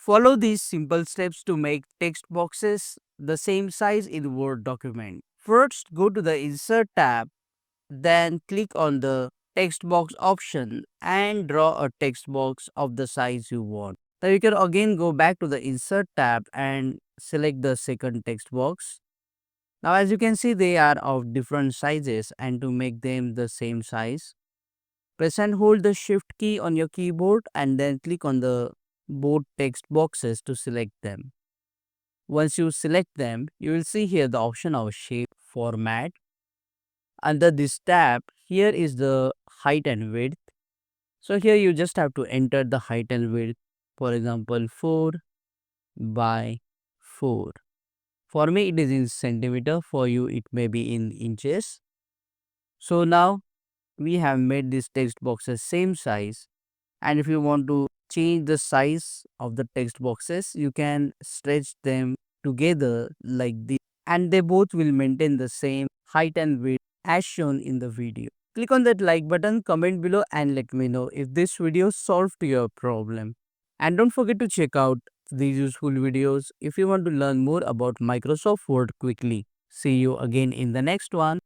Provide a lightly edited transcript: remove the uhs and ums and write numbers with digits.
Follow these simple steps to make text boxes the same size in Word document. First, go to the Insert tab, then click on the text box option and draw a text box of the size you want. Now you can again go back to the Insert tab and select the second text box. Now as you can see, they are of different sizes, and to make them the same size, press and hold the Shift key on your keyboard and then click on the both text boxes to select them. Once you select them, you will see here the option of shape format. Under this tab, here is the height and width. So here you just have to enter the height and width. For example, 4 by 4. For me it is in centimeter, for you it may be in inches. So now we have made these text boxes same size, and if you want to change the size of the text boxes, you can stretch them together like this, and they both will maintain the same height and width as shown in the video. Click on that like button, comment below and let me know if this video solved your problem. And don't forget to check out these useful videos if you want to learn more about Microsoft Word quickly. See you again in the next one.